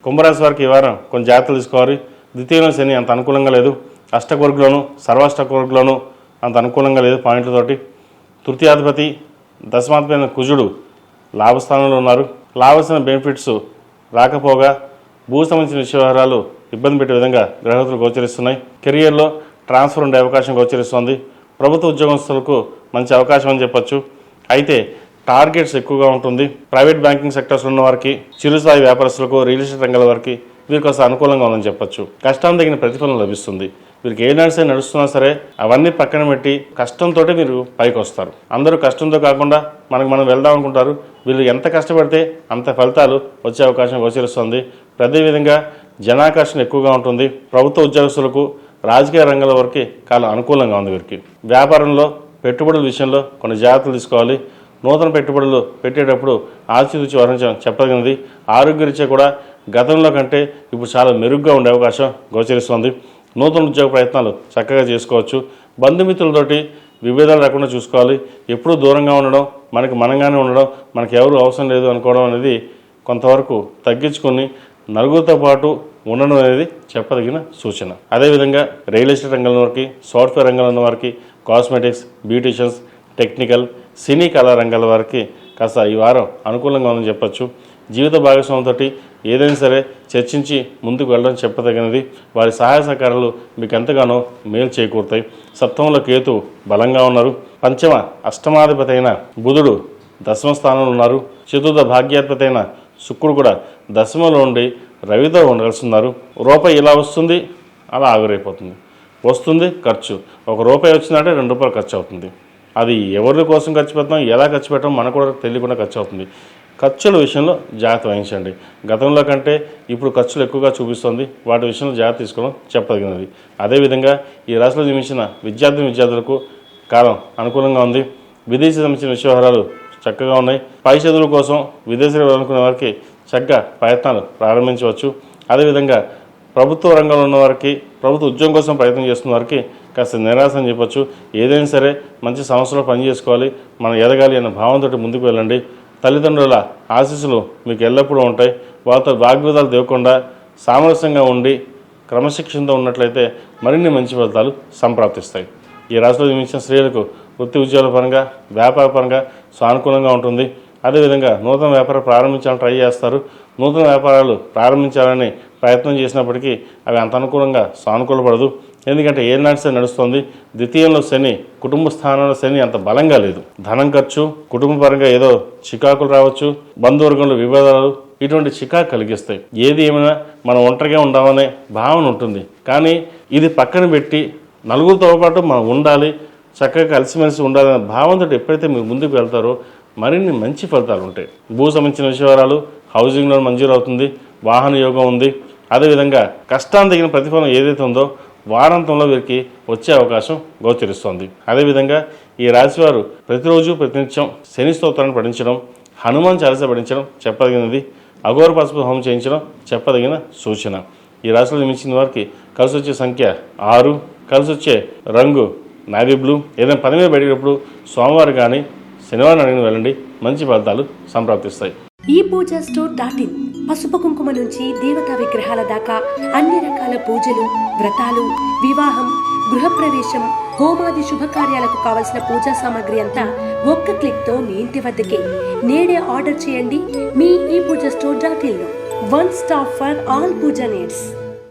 కుంభరాశి వారికి ఈ వారం కొంచెం జాగ్రత్తలు తీసుకోవాలి. ద్వితీయంలో శని అంత అనుకూలంగా లేదు. అష్టకవర్గులోను సర్వాష్టకవర్గులోను అంత అనుకూలంగా లేదు పాయింట్లతోటి. తృతీయాధిపతి దశమాధిపతి కుజుడు లాభస్థానంలో ఉన్నారు. లాభస్థాన బెనిఫిట్స్ రాకపోగా భూ సంబంధించిన వ్యవహారాలు ఇబ్బంది పెట్టే విధంగా గ్రహతులు గోచరిస్తున్నాయి. కెరియర్లో ట్రాన్స్ఫర్ ఉండే అవకాశం గోచరిస్తుంది. ప్రభుత్వ ఉద్యోగస్తులకు మంచి అవకాశం అని చెప్పొచ్చు. అయితే టార్గెట్స్ ఎక్కువగా ఉంటుంది. ప్రైవేట్ బ్యాంకింగ్ సెక్టర్స్లో ఉన్న వారికి, చిరుస్థాయి వ్యాపారస్తులకు, రియల్ ఎస్టేట్ రంగాల వారికి వీరికి అసలు అనుకూలంగా ఉందని చెప్పొచ్చు. కష్టానికి తగిన ప్రతిఫలం లభిస్తుంది. వీరికి ఏ నడుస్తున్నా సరే అవన్నీ పక్కన పెట్టి కష్టంతో మీరు పైకి వస్తారు. అందరూ కష్టంతో కాకుండా మనం వెళ్దాం అనుకుంటారు. వీళ్ళు ఎంత కష్టపడితే అంత ఫలితాలు వచ్చే అవకాశం గోచరిస్తుంది. అదేవిధంగా జనాకర్షణ ఎక్కువగా ఉంటుంది. ప్రభుత్వ ఉద్యోగస్తులకు, రాజకీయ రంగాల వరకు కాలం అనుకూలంగా ఉంది. వీరికి వ్యాపారంలో పెట్టుబడుల విషయంలో కొన్ని జాగ్రత్తలు తీసుకోవాలి. నూతన పెట్టుబడులు పెట్టేటప్పుడు ఆచితూచి వహించడం చెప్పదగినది. ఆరోగ్యరీత్యా కూడా గతంలో కంటే ఇప్పుడు చాలా మెరుగ్గా ఉండే అవకాశం గోచరిస్తుంది. నూతన ఉద్యోగ ప్రయత్నాలు చక్కగా చేసుకోవచ్చు. బంధుమిత్రులతోటి విభేదాలు రాకుండా చూసుకోవాలి. ఎప్పుడూ దూరంగా ఉండడం, మనంగానే ఉండడం, మనకు ఎవరు అవసరం లేదు అనుకోవడం అనేది కొంతవరకు తగ్గించుకొని నలుగురితో పాటు ఉండడం అనేది చెప్పదగిన సూచన. అదేవిధంగా రియల్ ఎస్టేట్ రంగంలో వారికి, సాఫ్ట్వేర్ రంగంలో ఉన్న వారికి, కాస్మెటిక్స్, బ్యూటీషియన్స్, టెక్నికల్, సినీ కళా రంగాల వారికి కాస్త ఈ వారం అనుకూలంగా ఉందని చెప్పచ్చు. జీవిత భాగస్వామితో ఏదైనా సరే చర్చించి ముందుకు వెళ్ళడం చెప్పదగినది. వారి సహాయ సహకారాలు మీకు ఎంతగానో మేలు చేకూరుతాయి. సప్తమంలో కేతు బలంగా ఉన్నారు. పంచమ అష్టమాధిపతి అయిన బుధుడు దశమ స్థానంలో ఉన్నారు. చతుర్థ భాగ్యాధిపతి అయిన శుక్రుడు కూడా దశమలో ఉండి రవితో ఉండగలుస్తున్నారు. రూపాయి ఇలా వస్తుంది, అలా ఆవిరైపోతుంది. వస్తుంది ఖర్చు. ఒక రూపాయి వచ్చిందంటే 2 రూపాయలు ఖర్చు అవుతుంది. అది ఎవరి కోసం ఖర్చు పెడతాం, ఎలా ఖర్చు పెట్టడం మనకు కూడా తెలియకుండా ఖర్చు అవుతుంది. ఖర్చుల విషయంలో జాగ్రత్త వహించండి. గతంలో కంటే ఇప్పుడు ఖర్చులు ఎక్కువగా చూపిస్తుంది. వాటి విషయంలో జాగ్రత్త తీసుకోవడం చెప్పదగినది. అదేవిధంగా ఈ రాశిలో జన్మించిన విద్యార్థులకు కాలం అనుకూలంగా ఉంది. విదేశీ సంబంధించిన వ్యవహారాలు చక్కగా ఉన్నాయి. పై చదువుల కోసం విదేశీలో వెళ్ళాలనుకునే వారికి చక్కగా ప్రయత్నాలు ప్రారంభించవచ్చు. అదేవిధంగా ప్రభుత్వ రంగంలో ఉన్న వారికి, ప్రభుత్వ ఉద్యోగం కోసం ప్రయత్నం చేస్తున్న వారికి కాస్త నిరాశ అని చెప్పొచ్చు. ఏదైనా సరే మంచి సంస్థలో పనిచేసుకోవాలి, మనం ఎదగాలి అన్న భావంతో ముందుకు వెళ్ళండి. తల్లిదండ్రుల ఆశీస్సులు మీకు ఎల్లప్పుడూ ఉంటాయి. వారితో వాగ్వివాదాలు తెవకుండా సామరస్యంగా ఉండి క్రమశిక్షణతో ఉన్నట్లయితే మరిన్ని మంచి ఫలితాలు సంప్రాప్తిస్తాయి. ఈ రాశిలో జన్మించిన స్త్రీలకు వృత్తి ఉద్యోగాల పరంగా, వ్యాపార పరంగా సానుకూలంగా ఉంటుంది. అదేవిధంగా నూతన వ్యాపారం ప్రారంభించాలని ట్రై చేస్తారు. నూతన వ్యాపారాలు ప్రారంభించాలని ప్రయత్నం చేసినప్పటికీ అవి అంత అనుకూలంగా సానుకూలపడదు. ఎందుకంటే ఏనాడు నడుస్తుంది. ద్వితీయంలో శని, కుటుంబ స్థానంలో శని అంత బలంగా లేదు. ధనం ఖర్చు, కుటుంబ పరంగా ఏదో చికాకులు రావచ్చు, బంధువర్గంలో విభేదాలు, ఇటువంటి చికాకు కలిగిస్తాయి. ఏది ఏమైనా మనం ఒంటరిగా ఉండామనే భావన ఉంటుంది. కానీ ఇది పక్కన పెట్టి నలుగురితో పాటు మనం ఉండాలి, చక్కగా కలిసిమెలిసి ఉండాలనే భావంతో ఎప్పుడైతే మీరు ముందుకు వెళ్తారో మరిన్ని మంచి ఫలితాలు ఉంటాయి. భూ సంబంధించిన విషయాలు, హౌసింగ్ లోన్ మంజూరు అవుతుంది. వాహన యోగం ఉంది. అదేవిధంగా కష్టానికి తగిన ప్రతిఫలం ఏదైతే ఉందో వారాంతంలో వీరికి వచ్చే అవకాశం గోచరిస్తోంది. అదేవిధంగా ఈ రాశివారు ప్రతిరోజు ప్రతినిత్యం శని స్తోత్రాన్ని పఠించడం, హనుమాన్ చాలీసా పఠించడం చెప్పదగినది. అఘోర పసుపు హోమం చేయించడం చెప్పదగిన సూచన. ఈ రాశిలో జన్మించిన వారికి కలిసి వచ్చే సంఖ్య 6, కలిసి వచ్చే రంగు నావీ బ్లూ. ఏదైనా పని మీద బయటప్పుడు సోమవారం కానీ శనివారం అడిగిన వెళ్ళండి, మంచి ఫలితాలు సంప్రాప్తిస్తాయి. ePoojaStore.in పసుపు కుంకుమ నుంచి దేవతా విగ్రహాల దాకా అన్ని రకాల పూజలు, వ్రతాలు, వివాహం, గృహప్రవేశం, హోమాది శుభకార్యాలకు కావలసిన పూజా సామాగ్రి అంతా ఒక్క క్లిక్తో మీ ఇంటి వద్దకే. నేడే ఆర్డర్ చేయండి మీ ePoojaStore.in లో. One stop for all puja needs.